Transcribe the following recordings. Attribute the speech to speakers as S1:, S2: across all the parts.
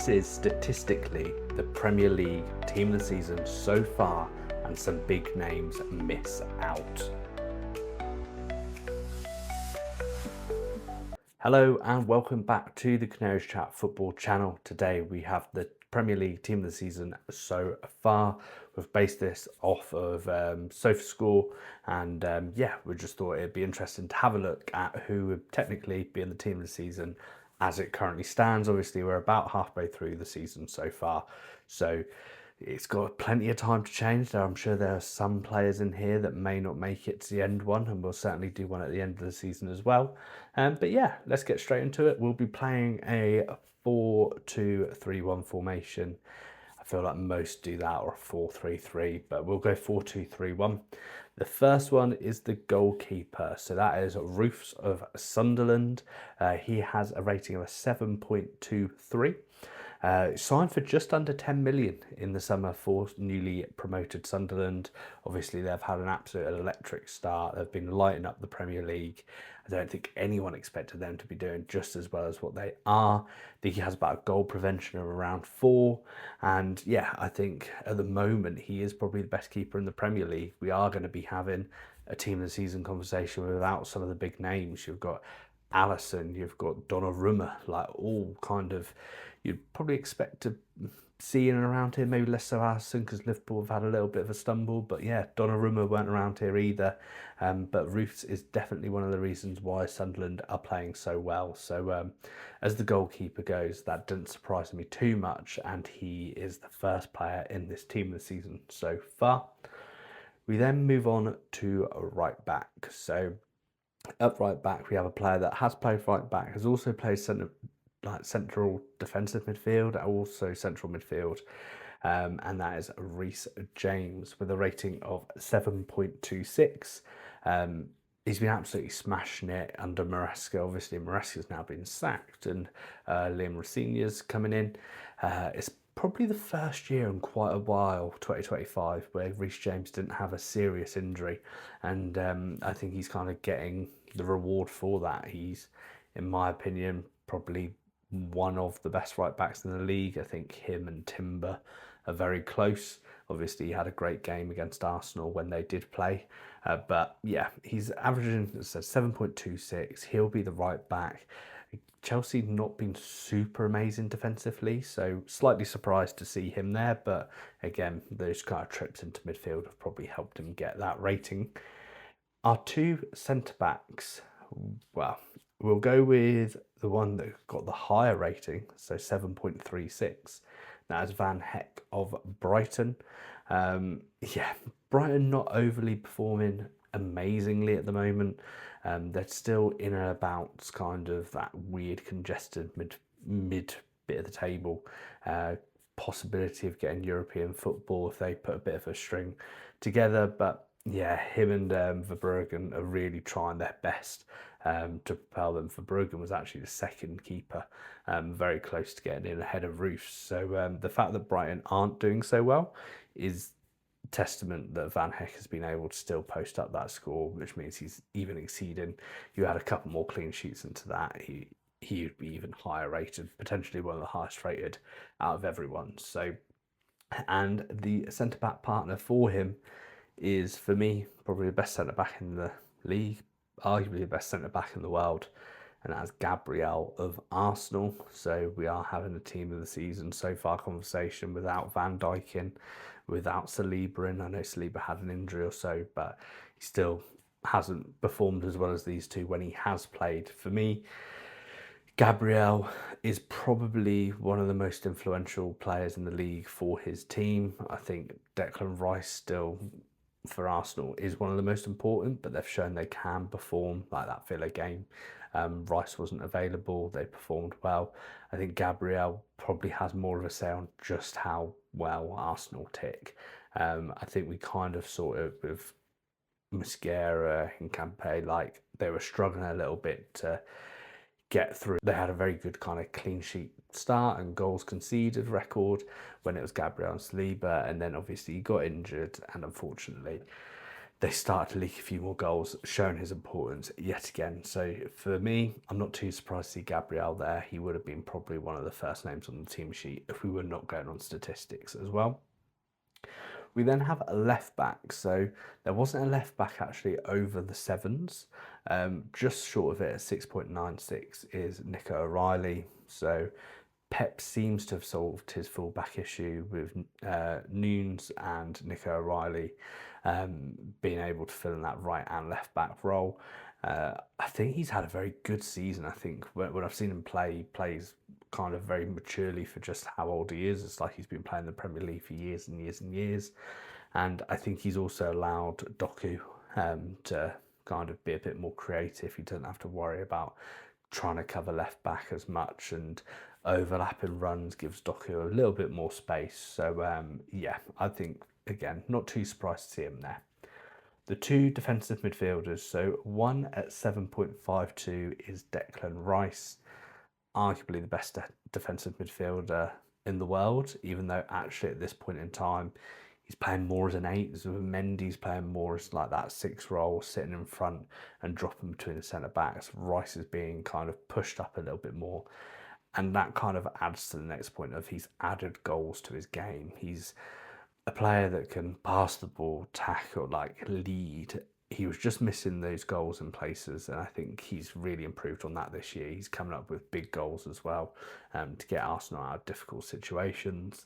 S1: This is statistically the Premier League team of the season so far, and some big names miss out. Hello and welcome back to the Canaries Chat football channel. Today we have the Premier League team of the season so far. We've based this off of SofaScore, and we just thought it'd be interesting to have a look at who would technically be in the team of the season as it currently stands. Obviously, we're about halfway through the season so far, so it's got plenty of time to change. I'm sure there are some players in here that may not make it to the end one, and we'll certainly do one at the end of the season as well. But yeah, let's get straight into it. We'll be playing a 4-2-3-1 formation. I feel like most do that, or a 4-3-3, but we'll go 4-2-3-1. The first one is the goalkeeper. So that is Roofs of Sunderland. He has a rating of a 7.23. Signed for just under 10 million in the summer for newly promoted Sunderland. Obviously, they've had an absolute electric start. They've been lighting up the Premier League. I don't think anyone expected them to be doing just as well as what they are. I think he has about a goal prevention of around 4. And yeah, I think at the moment he is probably the best keeper in the Premier League. We are going to be having a team of the season conversation without some of the big names. You've got Alisson, you've got Donnarumma, like all kind of, you'd probably expect to see in and around here, maybe less so Alisson because Liverpool have had a little bit of a stumble, but yeah, Donnarumma weren't around here either. But Roofs is definitely one of the reasons why Sunderland are playing so well. So as the goalkeeper goes, that didn't surprise me too much, and he is the first player in this team of the season so far. We then move on to right back. So up right back, we have a player that has played right back, has also played central defensive midfield, also central midfield, and that is Reece James with a rating of 7.26. He's been absolutely smashing it under Maresca. Obviously, Maresca's now been sacked, and Liam Rosenior's coming in. It's probably the first year in quite a while, 2025, where Reece James didn't have a serious injury, and I think he's kind of getting the reward for that. He's, in my opinion, probably one of the best right backs in the league. I think him and Timber are very close. Obviously, he had a great game against Arsenal when they did play. But yeah, he's averaging 7.26. He'll be the right back. Chelsea not been super amazing defensively, so slightly surprised to see him there. But again, those kind of trips into midfield have probably helped him get that rating. Our two centre-backs, well, we'll go with the one that got the higher rating, so 7.36. That is Van Hecke of Brighton. Brighton not overly performing amazingly at the moment. They're still in and about kind of that weird congested mid bit of the table. Possibility of getting European football if they put a bit of a string together, but yeah, him and Verbruggen are really trying their best to propel them. Verbruggen was actually the second keeper, very close to getting in ahead of Roofs. So the fact that Brighton aren't doing so well is testament that Van Hecke has been able to still post up that score, which means he's even exceeding. You add a couple more clean sheets into that, he would be even higher rated, potentially one of the highest rated out of everyone. So, and the centre back partner for him is, for me, probably the best centre back in the league, arguably the best centre back in the world, and that's Gabriel of Arsenal. So we are having a team of the season so far conversation without Van Dijk in, without Saliba in. I know Saliba had an injury or so, but he still hasn't performed as well as these two when he has played. For me, Gabriel is probably one of the most influential players in the league for his team. I think Declan Rice still, for Arsenal, is one of the most important, but they've shown they can perform, like that Villa game. Rice wasn't available, they performed well. I think Gabriel probably has more of a say on just how well Arsenal tick. I think we kind of saw it with Mosquera and Campe, like they were struggling a little bit to get through. They had a very good kind of clean sheet start and goals conceded record when it was Gabriel and Saliba, and then obviously he got injured, and unfortunately they started to leak a few more goals, showing his importance yet again. So for me, I'm not too surprised to see Gabriel there. He would have been probably one of the first names on the team sheet if we were not going on statistics as well. We then have a left back. So there wasn't a left back actually over the sevens. Just short of it at 6.96 is Nico O'Reilly. So Pep seems to have solved his full-back issue with Nunes and Nico O'Reilly being able to fill in that right and left back role. I think he's had a very good season. I think when I've seen him play, he plays kind of very maturely for just how old he is. It's like he's been playing the Premier League for years and years and years. And I think he's also allowed Doku to kind of be a bit more creative. He doesn't have to worry about trying to cover left back as much, and overlapping runs gives Doku a little bit more space. So yeah, I think again, not too surprised to see him there. The two defensive midfielders, so one at 7.52 is Declan Rice, arguably the best defensive midfielder in the world, even though actually at this point in time he's playing more as an 8. So Mendy's playing more as like that 6 role, sitting in front and dropping between the centre backs. Rice is being kind of pushed up a little bit more, and that kind of adds to the next point of he's added goals to his game. He's a player that can pass the ball, tackle, like lead. He was just missing those goals in places, and I think he's really improved on that this year. He's coming up with big goals as well to get Arsenal out of difficult situations.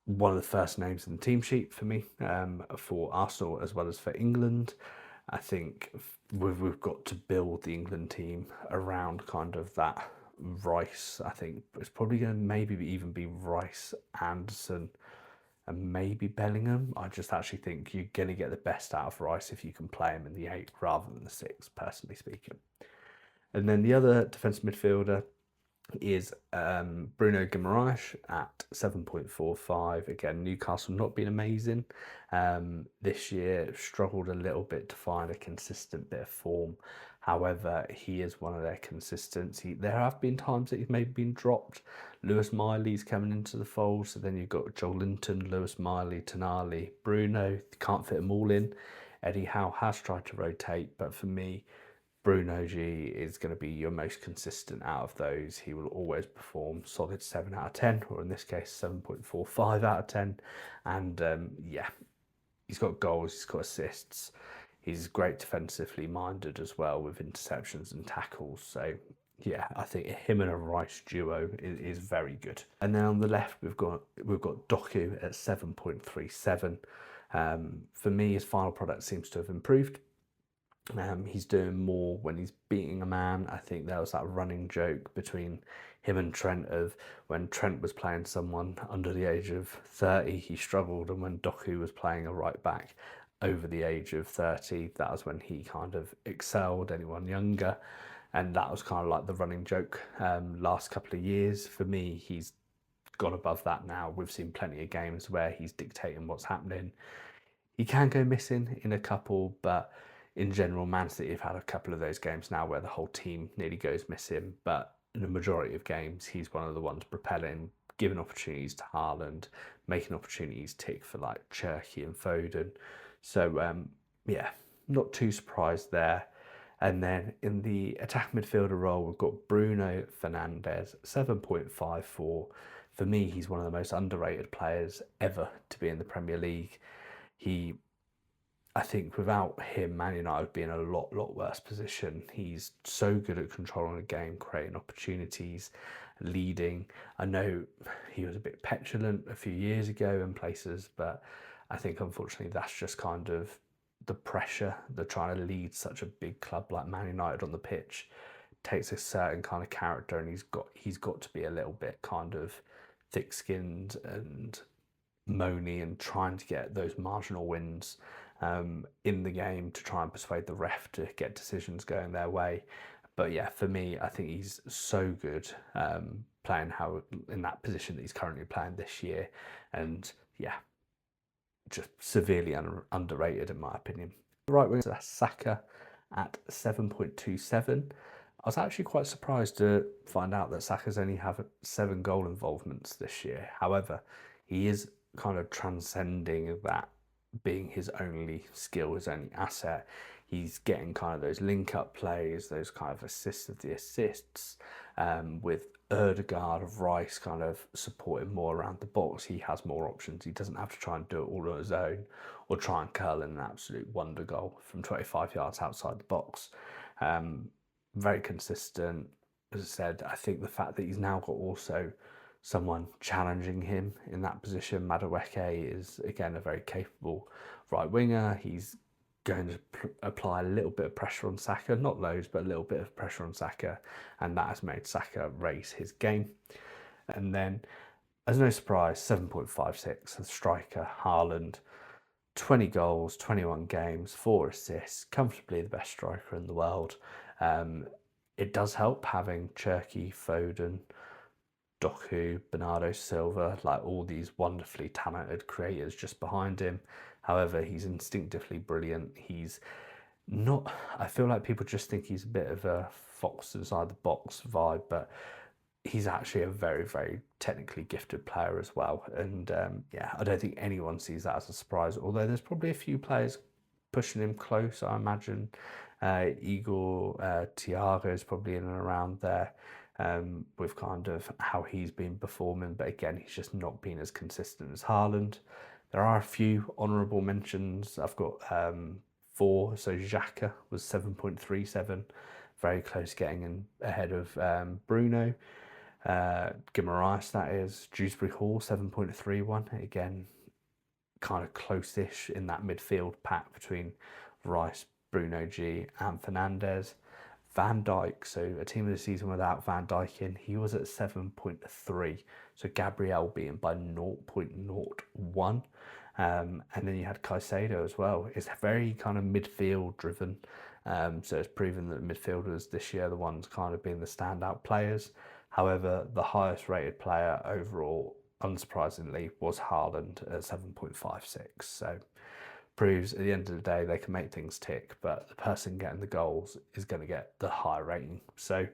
S1: One of the first names in the team sheet for me for Arsenal as well as for England. I think we've got to build the England team around kind of that Rice. I think it's probably going to maybe even be Rice, Anderson, and maybe Bellingham. I just actually think you're going to get the best out of Rice if you can play him in the 8 rather than the 6, personally speaking. And then the other defensive midfielder is Bruno Guimaraes at 7.45. Again, Newcastle not been amazing this year, struggled a little bit to find a consistent bit of form. However, he is one of their consistency. There have been times that he's maybe been dropped. Lewis Miley's coming into the fold, so then you've got Joelinton, Lewis Miley, Tonali, Bruno. Can't fit them all in. Eddie Howe has tried to rotate, but for me, Bruno G is going to be your most consistent out of those. He will always perform solid 7 out of 10, or in this case 7.45 out of 10. And yeah, he's got goals, he's got assists. He's great defensively minded as well with interceptions and tackles. So yeah, I think him and a Rice duo is very good. And then on the left, we've got Doku at 7.37. For me, his final product seems to have improved. He's doing more when he's beating a man. I think there was that running joke between him and Trent of when Trent was playing someone under the age of 30, he struggled, and when Doku was playing a right back over the age of 30, that was when he kind of excelled anyone younger. And that was kind of like the running joke last couple of years. For me, he's gone above that now. We've seen plenty of games where he's dictating what's happening. He can go missing in a couple, but in general, Man City have had a couple of those games now where the whole team nearly goes missing. But in the majority of games, he's one of the ones propelling, giving opportunities to Haaland, making opportunities tick for like Cherki and Foden. So yeah, not too surprised there. And then in the attack midfielder role, we've got Bruno Fernandes, 7.54. For me, he's one of the most underrated players ever to be in the Premier League. I think without him, Man United would be in a lot worse position. He's so good at controlling the game, creating opportunities, leading. I know he was a bit petulant a few years ago in places, but I think unfortunately that's just kind of the pressure. They're trying to lead such a big club like Man United on the pitch. Takes a certain kind of character, and he's got to be a little bit kind of thick-skinned and moany and trying to get those marginal wins in the game to try and persuade the ref to get decisions going their way. But yeah, for me, I think he's so good playing how in that position that he's currently playing this year. And yeah, just severely underrated in my opinion. Right wing, that's Saka at 7.27. I was actually quite surprised to find out that Saka's only have 7 goal involvements this year. However, he is kind of transcending that being his only skill, his only asset. He's getting kind of those link-up plays, those kind of assists of the assists, with Erdegaard, Rice kind of supporting more around the box. He has more options. He doesn't have to try and do it all on his own or try and curl in an absolute wonder goal from 25 yards outside the box. Very consistent. As I said, I think the fact that he's now got also someone challenging him in that position. Madueke is, again, a very capable right winger. He's going to apply a little bit of pressure on Saka, not loads, but a little bit of pressure on Saka, and that has made Saka raise his game. And then, as no surprise, 7.56, the striker, Haaland, 20 goals, 21 games, 4 assists, comfortably the best striker in the world. It does help having Cherki, Foden, Doku, Bernardo Silva, like all these wonderfully talented creators just behind him. However, he's instinctively brilliant. He's not, I feel like people just think he's a bit of a fox inside the box vibe, but he's actually a very, very technically gifted player as well. And yeah, I don't think anyone sees that as a surprise, although there's probably a few players pushing him close, I imagine. Igor Thiago is probably in and around there. With kind of how he's been performing, but again, he's just not been as consistent as Haaland. There are a few honourable mentions. I've got 4. So Xhaka was 7.37, very close getting in ahead of Bruno. Guimaraes, that is. Dewsbury Hall, 7.31. Again, kind of close-ish in that midfield pack between Rice, Bruno G and Fernandes. Van Dijk, so a team of the season without Van Dijk in, he was at 7.3. So Gabriel being by 0.01. And then you had Caicedo as well. It's very kind of midfield driven. So it's proven that midfielders this year, the ones kind of being the standout players. However, the highest rated player overall, unsurprisingly, was Haaland at 7.56. So proves at the end of the day they can make things tick, but the person getting the goals is going to get the higher rating. So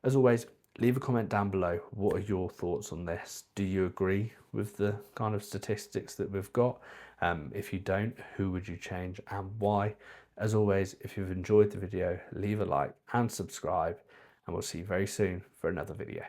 S1: as always, leave a comment down below. What are your thoughts on this? Do you agree with the kind of statistics that we've got? If you don't, who would you change and why? As always, if you've enjoyed the video, leave a like and subscribe, and we'll see you very soon for another video.